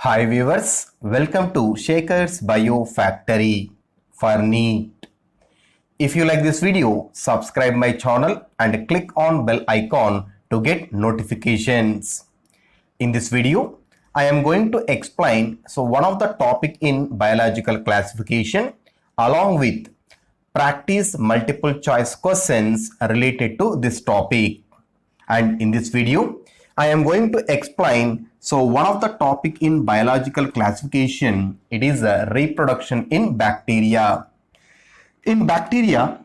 Hi viewers, welcome to Shaker's Bio Factory for NEET. If you like this video, subscribe my channel and click on bell icon to get notifications. In this video, I am going to explain one of the topic in biological classification along with practice multiple choice questions related to this topic. And in this video, I am going to explain one of the topic in biological classification, it is reproduction in bacteria. In bacteria,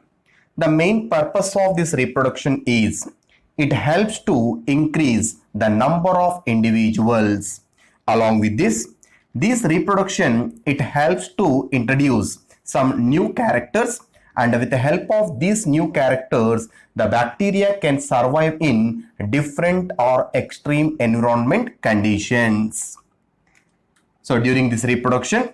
the main purpose of this reproduction is it helps to increase the number of individuals. Along with this reproduction, it helps to introduce some new characters, and with the help of these new characters, the bacteria can survive in different or extreme environment conditions. So during this reproduction,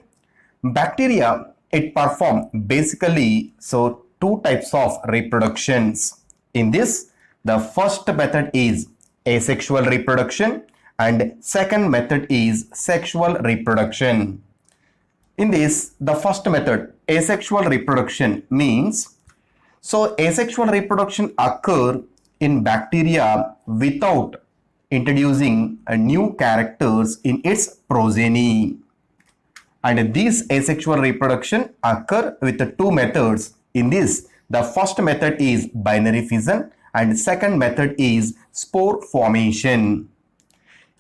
bacteria, it perform basically two types of reproductions. In this, the first method is asexual reproduction and second method is sexual reproduction. In this, the first method, asexual reproduction, means asexual reproduction occur in bacteria without introducing new characters in its progeny. And this asexual reproduction occur with the two methods. In this, the first method is binary fission and second method is spore formation.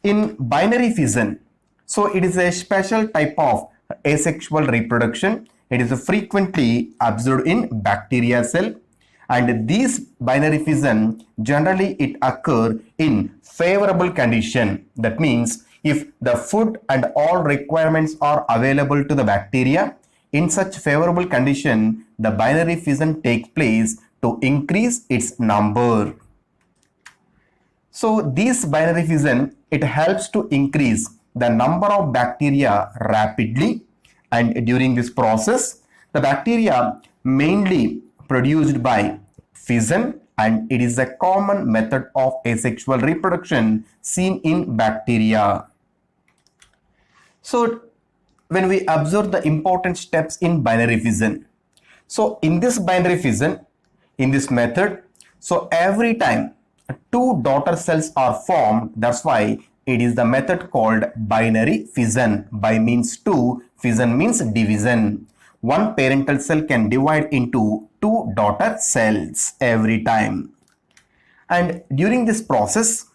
In binary fission, it is a special type of asexual reproduction. It is frequently observed in bacteria cell, and this binary fission generally it occur in favorable condition. That means if the food and all requirements are available to the bacteria, in such favorable condition, the binary fission takes place to increase its number. So this binary fission, it helps to increase the number of bacteria rapidly, and during this process, the bacteria mainly produced by fission, and it is a common method of asexual reproduction seen in bacteria. So when we observe the important steps in binary fission, in this binary fission, in this method, every time two daughter cells are formed, that's why it is the method called binary fission. Bi means two, fission means division. One parental cell can divide into two daughter cells every time. And during this process,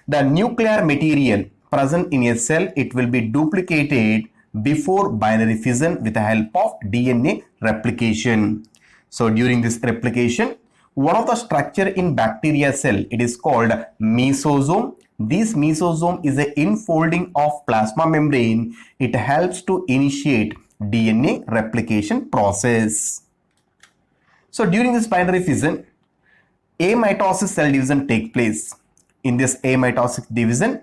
the nuclear material present in a cell, it will be duplicated before binary fission with the help of DNA replication. So during this replication, one of the structure in bacteria cell, it is called mesosome. This mesosome is an infolding of plasma membrane. It helps to initiate DNA replication process. So during this binary fission, amitosis cell division takes place. In this amitosis division,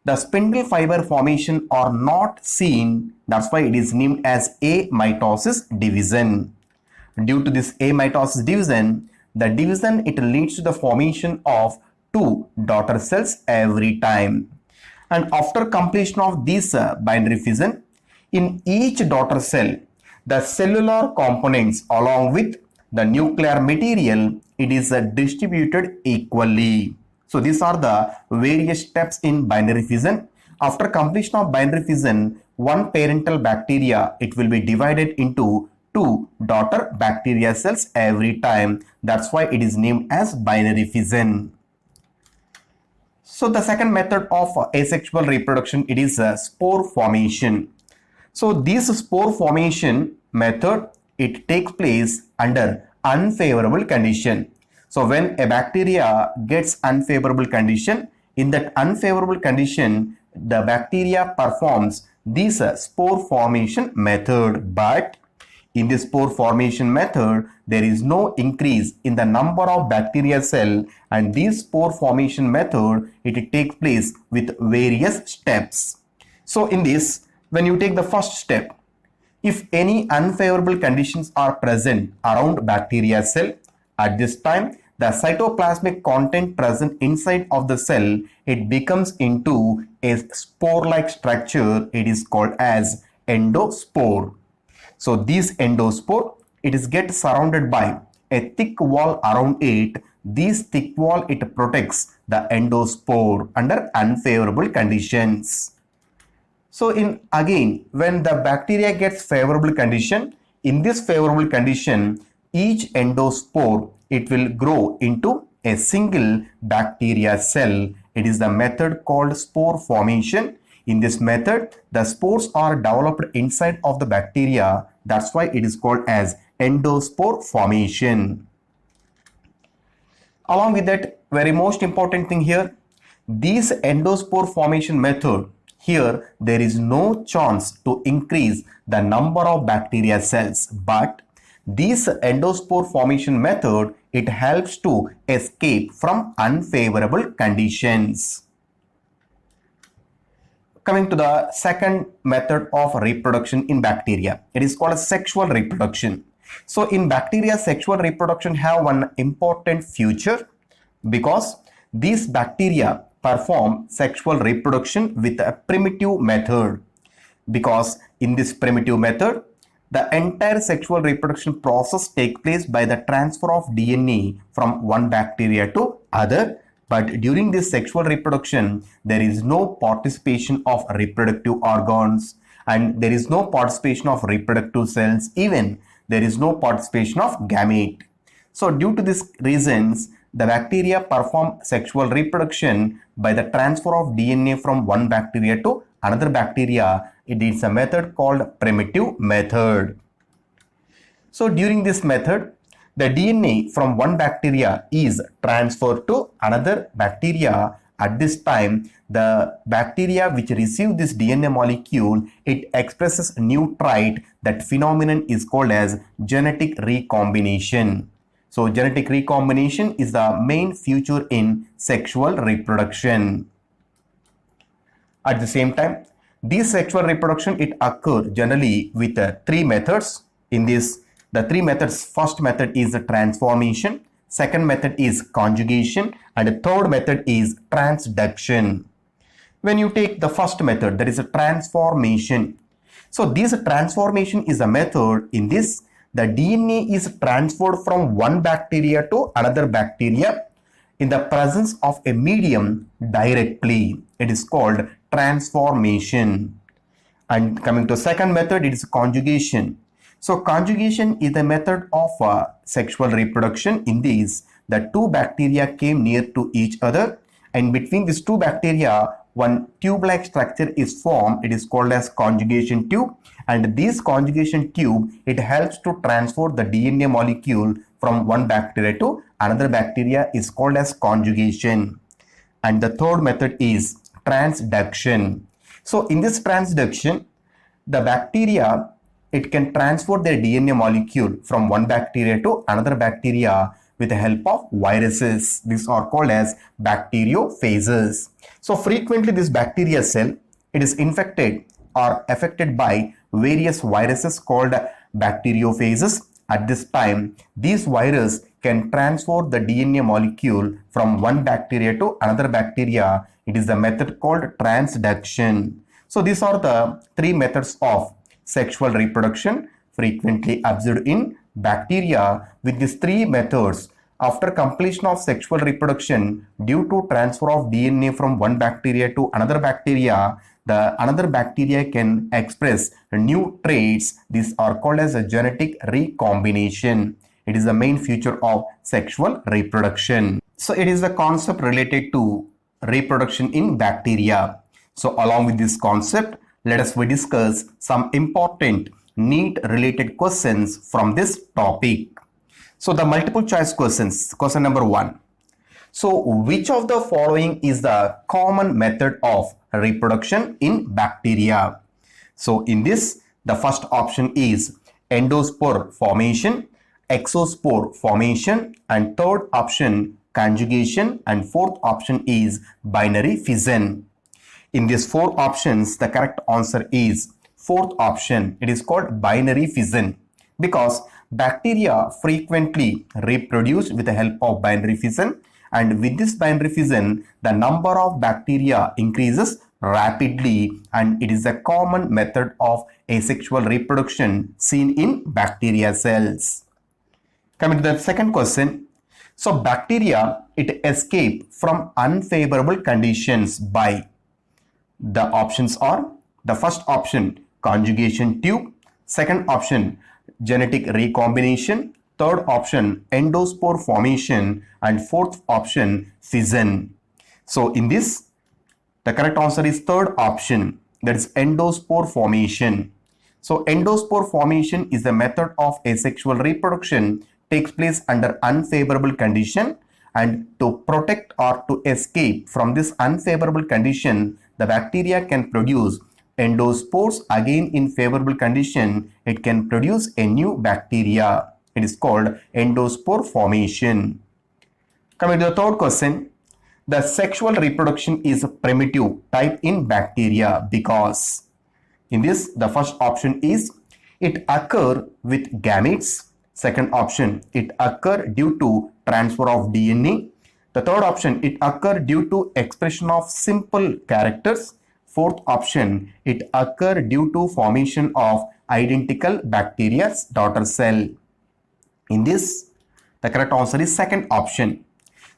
the spindle fiber formation are not seen. That's why it is named as amitosis division. Due to this amitosis division, the division it leads to the formation of two daughter cells every time. And after completion of this binary fission, in each daughter cell, the cellular components along with the nuclear material, it is distributed equally. So these are the various steps in binary fission. After completion of binary fission, one parental bacteria, it will be divided into two daughter bacteria cells every time. That's why it is named as binary fission. So the second method of asexual reproduction, it is spore formation. So this spore formation method, it takes place under unfavorable condition. So when a bacteria gets unfavorable condition, in that unfavorable condition, the bacteria performs this spore formation method. But in this spore formation method, there is no increase in the number of bacterial cell, and this spore formation method, it takes place with various steps. So in this, when you take the first step, if any unfavorable conditions are present around bacteria cell, at this time, the cytoplasmic content present inside of the cell, it becomes into a spore-like structure, it is called as endospore. So this endospore, it is get surrounded by a thick wall around it. This thick wall, it protects the endospore under unfavorable conditions. So when the bacteria gets favorable condition, in this favorable condition, each endospore, it will grow into a single bacteria cell. It is the method called spore formation. In this method, the spores are developed inside of the bacteria. That's why it is called as endospore formation. Along with that, very most important thing here, this endospore formation method, here there is no chance to increase the number of bacteria cells, but this endospore formation method, it helps to escape from unfavorable conditions. Coming to the second method of reproduction in bacteria, it is called sexual reproduction. So in bacteria, sexual reproduction have one important feature because these bacteria perform sexual reproduction with a primitive method. Because in this primitive method, the entire sexual reproduction process takes place by the transfer of DNA from one bacteria to other. But during this sexual reproduction, there is no participation of reproductive organs and there is no participation of reproductive cells, even there is no participation of gamete. So due to these reasons, the bacteria perform sexual reproduction by the transfer of DNA from one bacteria to another bacteria. It is a method called primitive method. So during this method, the DNA from one bacteria is transferred to another bacteria. At this time, the bacteria which receive this DNA molecule, it expresses a new trait. That phenomenon is called as genetic recombination. So genetic recombination is the main feature in sexual reproduction. At the same time, this sexual reproduction, it occurs generally with three methods. In this, the three methods, first method is the transformation, second method is conjugation, and the third method is transduction. When you take the first method, that is a transformation. So this transformation is a method. In this, the DNA is transferred from one bacteria to another bacteria in the presence of a medium directly. It is called transformation. And coming to second method, it is conjugation. So conjugation is the method of sexual reproduction. In this, the two bacteria came near to each other, and between these two bacteria, one tube-like structure is formed. It is called as conjugation tube, and this conjugation tube, it helps to transfer the DNA molecule from one bacteria to another bacteria is called as conjugation. And the third method is transduction. So in this transduction, the bacteria, it can transfer their DNA molecule from one bacteria to another bacteria with the help of viruses. These are called as bacteriophages. So frequently this bacteria cell, it is infected or affected by various viruses called bacteriophages. At this time, these viruses can transfer the DNA molecule from one bacteria to another bacteria. It is the method called transduction. So these are the three methods of sexual reproduction frequently observed in bacteria. With these three methods, after completion of sexual reproduction due to transfer of DNA from one bacteria to another bacteria, the another bacteria can express new traits. These are called as a genetic recombination. It is the main feature of sexual reproduction. So it is the concept related to reproduction in bacteria. So along with this concept, let us discuss some important NEET related questions from this topic. So the multiple choice questions, question number 1. So which of the following is the common method of reproduction in bacteria? So in this, the first option is endospore formation, exospore formation, and third option conjugation, and fourth option is binary fission. In these four options, the correct answer is fourth option. It is called binary fission because bacteria frequently reproduce with the help of binary fission, and with this binary fission, the number of bacteria increases rapidly, and it is a common method of asexual reproduction seen in bacteria cells. Coming to the second question. So bacteria, it escape from unfavorable conditions by, the options are, the first option conjugation tube, second option genetic recombination, third option endospore formation, and fourth option fission. So in this, the correct answer is third option, that is endospore formation. So endospore formation is a method of asexual reproduction, takes place under unfavorable condition, and to protect or to escape from this unfavorable condition, the bacteria can produce endospores. Again, in favorable condition, it can produce a new bacteria. It is called endospore formation. Coming to the third question. The sexual reproduction is a primitive type in bacteria because, in this, the first option is it occur with gametes. Second option, it occur due to transfer of DNA. The third option, it occur due to expression of simple characters. Fourth option, it occur due to formation of identical bacteria's daughter cell. In this, the correct answer is second option.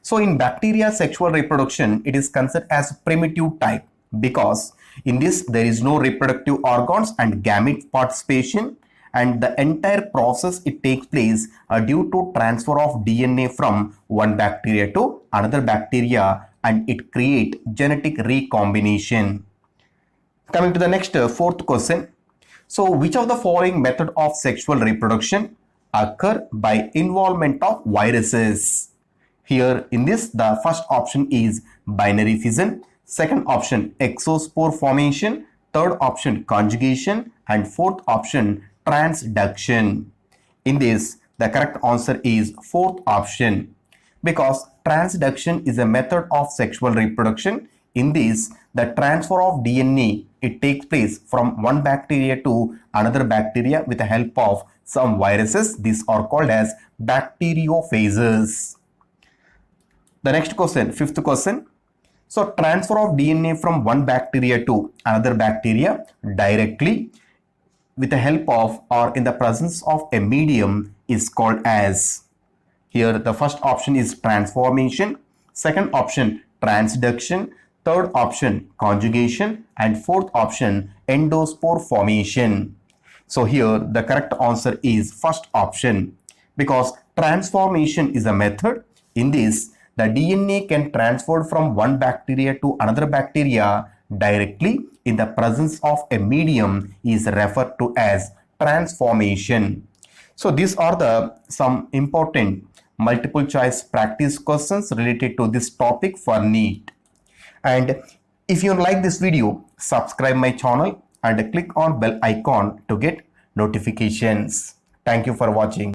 So in bacteria sexual reproduction, it is considered as primitive type because in this there is no reproductive organs and gamete participation, and the entire process it takes place due to transfer of DNA from one bacteria to another bacteria, and it create genetic recombination. Coming to the next fourth question. So which of the following method of sexual reproduction occur by involvement of viruses? Here in this, the first option is binary fission, second option exospore formation, third option conjugation, and fourth option transduction. In this, the correct answer is fourth option because transduction is a method of sexual reproduction. In this, the transfer of DNA, it takes place from one bacteria to another bacteria with the help of some viruses. These are called as bacteriophages. The next question, fifth question. So transfer of DNA from one bacteria to another bacteria directly with the help of or in the presence of a medium is called as, here the first option is transformation, second option transduction, third option conjugation, and fourth option endospore formation. So here the correct answer is first option because transformation is a method. In this, the DNA can transfer from one bacteria to another bacteria directly in the presence of a medium is referred to as transformation. So these are the some important multiple choice practice questions related to this topic for NEET. And if you like this video, subscribe my channel and click on bell icon to get notifications. Thank you for watching.